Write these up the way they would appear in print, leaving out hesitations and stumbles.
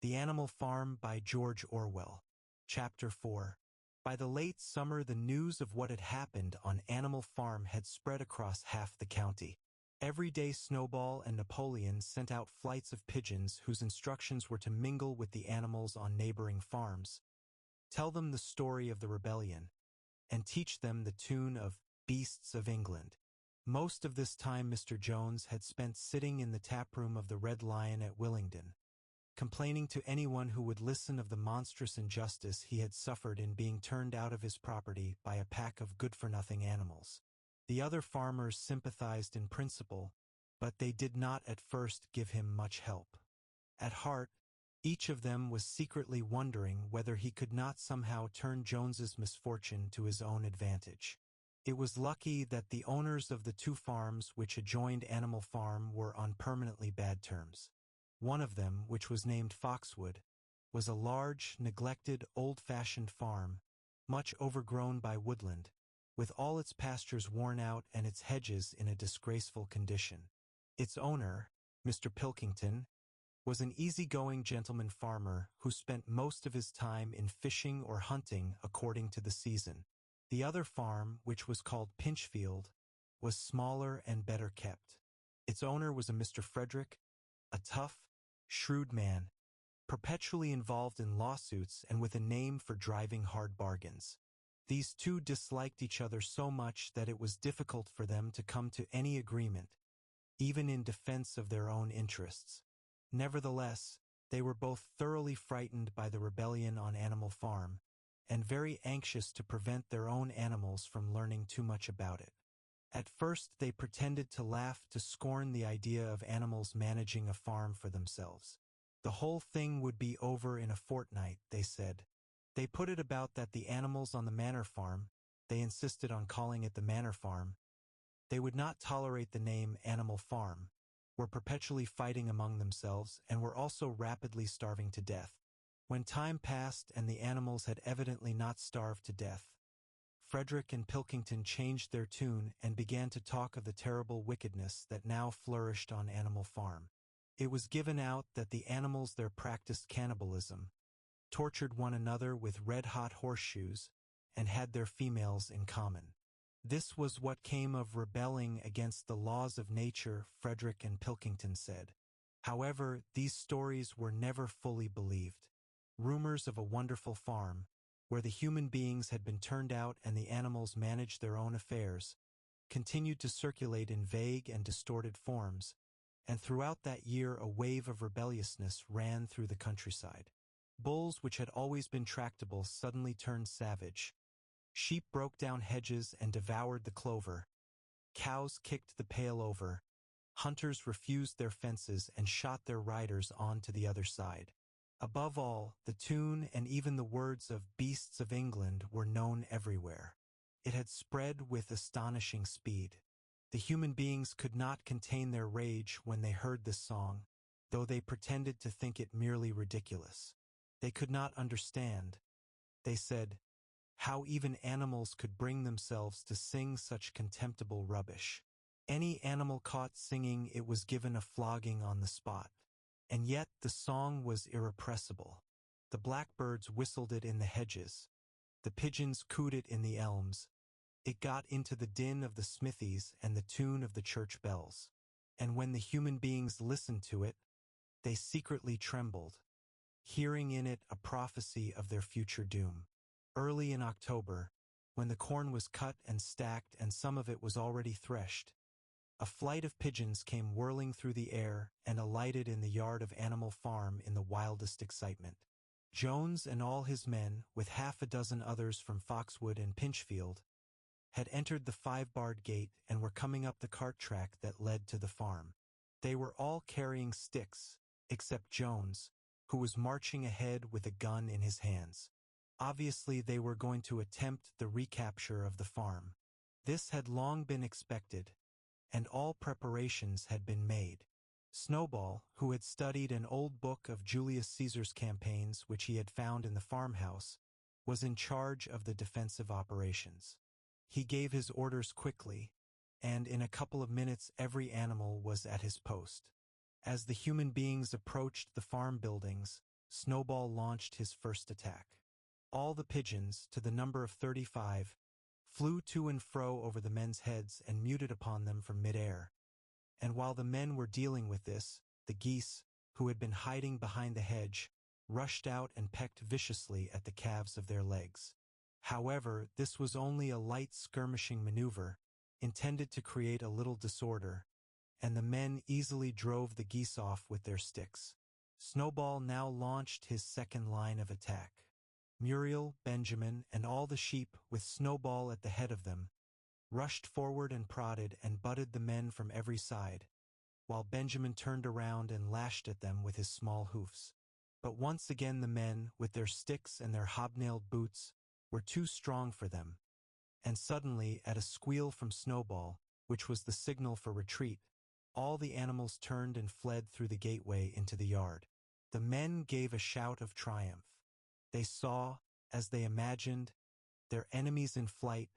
The Animal Farm by George Orwell. Chapter 4. By the late summer, the news of what had happened on Animal Farm had spread across half the county. Every day Snowball and Napoleon sent out flights of pigeons whose instructions were to mingle with the animals on neighboring farms, tell them the story of the rebellion, and teach them the tune of Beasts of England. Most of this time Mr. Jones had spent sitting in the taproom of the Red Lion at Willingdon, complaining to anyone who would listen of the monstrous injustice he had suffered in being turned out of his property by a pack of good-for-nothing animals. The other farmers sympathized in principle, but they did not at first give him much help. At heart, each of them was secretly wondering whether he could not somehow turn Jones's misfortune to his own advantage. It was lucky that the owners of the two farms which adjoined Animal Farm were on permanently bad terms. One of them, which was named Foxwood, was a large, neglected, old-fashioned farm, much overgrown by woodland, with all its pastures worn out and its hedges in a disgraceful condition. Its owner, Mr. Pilkington, was an easy-going gentleman farmer who spent most of his time in fishing or hunting according to the season. The other farm, which was called Pinchfield, was smaller and better kept. Its owner was a Mr. Frederick, a tough, shrewd man, perpetually involved in lawsuits and with a name for driving hard bargains. These two disliked each other so much that it was difficult for them to come to any agreement, even in defense of their own interests. Nevertheless, they were both thoroughly frightened by the rebellion on Animal Farm, and very anxious to prevent their own animals from learning too much about it. At first they pretended to laugh to scorn the idea of animals managing a farm for themselves. The whole thing would be over in a fortnight, they said. They put it about that the animals on the manor farm, they insisted on calling it the manor farm, they would not tolerate the name Animal Farm, were perpetually fighting among themselves, and were also rapidly starving to death. When time passed and the animals had evidently not starved to death, Frederick and Pilkington changed their tune and began to talk of the terrible wickedness that now flourished on Animal Farm. It was given out that the animals there practiced cannibalism, tortured one another with red-hot horseshoes, and had their females in common. This was what came of rebelling against the laws of nature, Frederick and Pilkington said. However, these stories were never fully believed. Rumors of a wonderful farm, where the human beings had been turned out and the animals managed their own affairs, continued to circulate in vague and distorted forms, and throughout that year a wave of rebelliousness ran through the countryside. Bulls which had always been tractable suddenly turned savage. Sheep broke down hedges and devoured the clover. Cows kicked the pail over. Hunters refused their fences and shot their riders on to the other side. Above all, the tune and even the words of Beasts of England were known everywhere. It had spread with astonishing speed. The human beings could not contain their rage when they heard this song, though they pretended to think it merely ridiculous. They could not understand, they said, how even animals could bring themselves to sing such contemptible rubbish. Any animal caught singing it was given a flogging on the spot. And yet the song was irrepressible. The blackbirds whistled it in the hedges. The pigeons cooed it in the elms. It got into the din of the smithies and the tune of the church bells. And when the human beings listened to it, they secretly trembled, hearing in it a prophecy of their future doom. Early in October, when the corn was cut and stacked and some of it was already threshed, a flight of pigeons came whirling through the air and alighted in the yard of Animal Farm in the wildest excitement. Jones and all his men, with half a dozen others from Foxwood and Pinchfield, had entered the 5-barred gate and were coming up the cart track that led to the farm. They were all carrying sticks, except Jones, who was marching ahead with a gun in his hands. Obviously they were going to attempt the recapture of the farm. This had long been expected, and all preparations had been made. Snowball, who had studied an old book of Julius Caesar's campaigns which he had found in the farmhouse, was in charge of the defensive operations. He gave his orders quickly, and in a couple of minutes every animal was at his post. As the human beings approached the farm buildings, Snowball launched his first attack. All the pigeons, to the number of 35, flew to and fro over the men's heads and muted upon them from mid-air. And while the men were dealing with this, the geese, who had been hiding behind the hedge, rushed out and pecked viciously at the calves of their legs. However, this was only a light skirmishing maneuver, intended to create a little disorder, and the men easily drove the geese off with their sticks. Snowball now launched his second line of attack. Muriel, Benjamin, and all the sheep, with Snowball at the head of them, rushed forward and prodded and butted the men from every side, while Benjamin turned around and lashed at them with his small hoofs. But once again the men, with their sticks and their hobnailed boots, were too strong for them, and suddenly, at a squeal from Snowball, which was the signal for retreat, all the animals turned and fled through the gateway into the yard. The men gave a shout of triumph. They saw, as they imagined, their enemies in flight,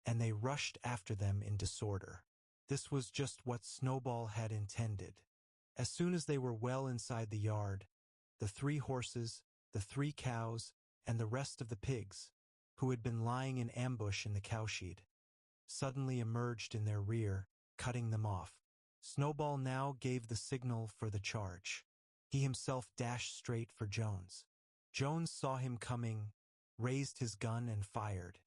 and they rushed after them in disorder. This was just what Snowball had intended. As soon as they were well inside the yard, the 3 horses, the 3 cows, and the rest of the pigs, who had been lying in ambush in the cowshed, suddenly emerged in their rear, cutting them off. Snowball now gave the signal for the charge. He himself dashed straight for Jones. Jones saw him coming, raised his gun and fired.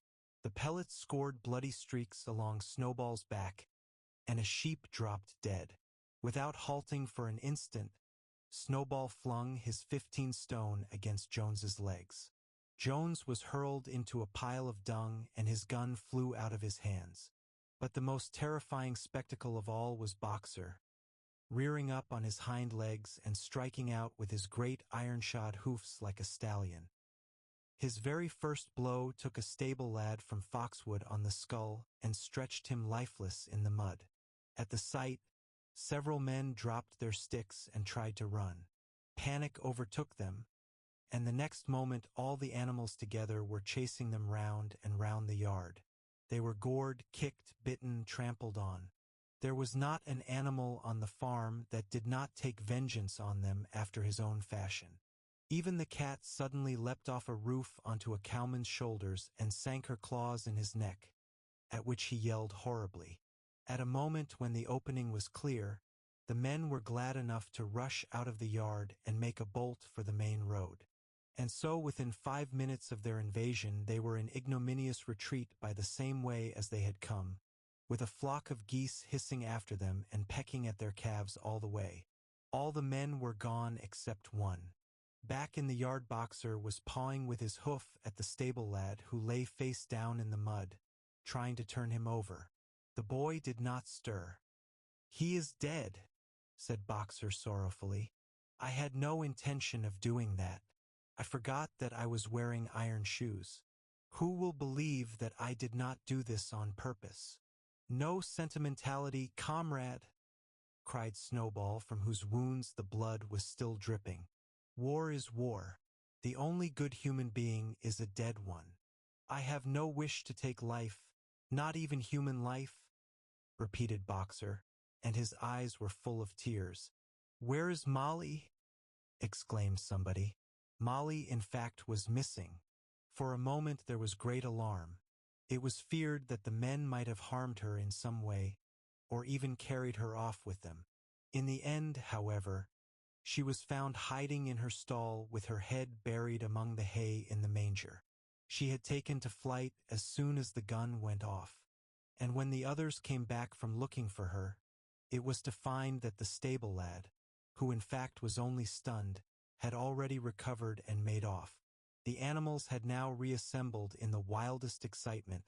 The pellets scored bloody streaks along Snowball's back, and a sheep dropped dead. Without halting for an instant, Snowball flung his 15-stone against Jones's legs. Jones was hurled into a pile of dung and his gun flew out of his hands. But the most terrifying spectacle of all was Boxer, rearing up on his hind legs and striking out with his great iron-shod hoofs like a stallion. His very first blow took a stable lad from Foxwood on the skull and stretched him lifeless in the mud. At the sight, several men dropped their sticks and tried to run. Panic overtook them, and the next moment all the animals together were chasing them round and round the yard. They were gored, kicked, bitten, trampled on. There was not an animal on the farm that did not take vengeance on them after his own fashion. Even the cat suddenly leapt off a roof onto a cowman's shoulders and sank her claws in his neck, at which he yelled horribly. At a moment when the opening was clear, the men were glad enough to rush out of the yard and make a bolt for the main road. And so within 5 minutes of their invasion they were in ignominious retreat by the same way as they had come, with a flock of geese hissing after them and pecking at their calves all the way. All the men were gone except one. Back in the yard, Boxer was pawing with his hoof at the stable lad who lay face down in the mud, trying to turn him over. The boy did not stir. "He is dead," said Boxer sorrowfully. "I had no intention of doing that. I forgot that I was wearing iron shoes. Who will believe that I did not do this on purpose?" "No sentimentality, comrade," cried Snowball, from whose wounds the blood was still dripping. "War is war. The only good human being is a dead one. I have no wish to take life, not even human life," repeated Boxer, and his eyes were full of tears. "Where is Molly?" exclaimed somebody. Molly, in fact, was missing. For a moment there was great alarm. It was feared that the men might have harmed her in some way, or even carried her off with them. In the end, however, she was found hiding in her stall with her head buried among the hay in the manger. She had taken to flight as soon as the gun went off. And when the others came back from looking for her, it was to find that the stable lad, who in fact was only stunned, had already recovered and made off. The animals had now reassembled in the wildest excitement,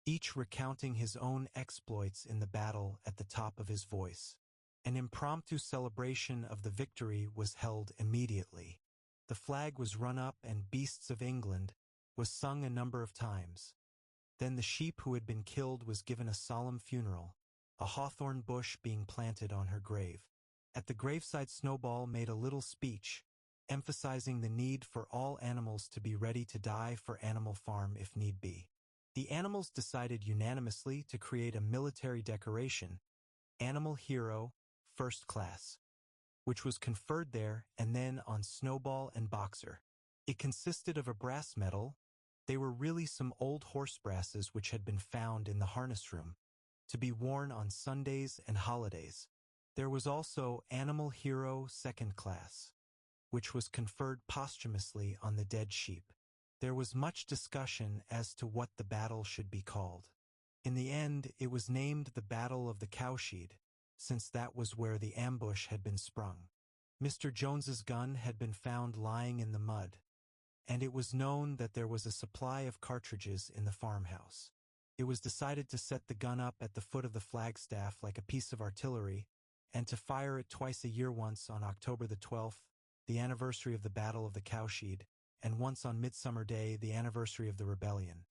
each recounting his own exploits in the battle at the top of his voice. An impromptu celebration of the victory was held immediately. The flag was run up and "Beasts of England" was sung a number of times. Then the sheep who had been killed was given a solemn funeral, a hawthorn bush being planted on her grave. At the graveside, Snowball made a little speech, emphasizing the need for all animals to be ready to die for Animal Farm if need be. The animals decided unanimously to create a military decoration, Animal Hero, First Class. which was conferred there and then on Snowball and Boxer. It consisted of a brass medal. They were really some old horse brasses which had been found in the harness room, to be worn on Sundays and holidays. There was also Animal Hero Second Class, which was conferred posthumously on the dead sheep. There was much discussion as to what the battle should be called. In the end, it was named the Battle of the Cowshed, since that was where the ambush had been sprung. Mr. Jones's gun had been found lying in the mud, and it was known that there was a supply of cartridges in the farmhouse. It was decided to set the gun up at the foot of the flagstaff like a piece of artillery, and to fire it twice a year, once on October the 12th, the anniversary of the Battle of the Cowshed, and once on Midsummer Day, the anniversary of the rebellion.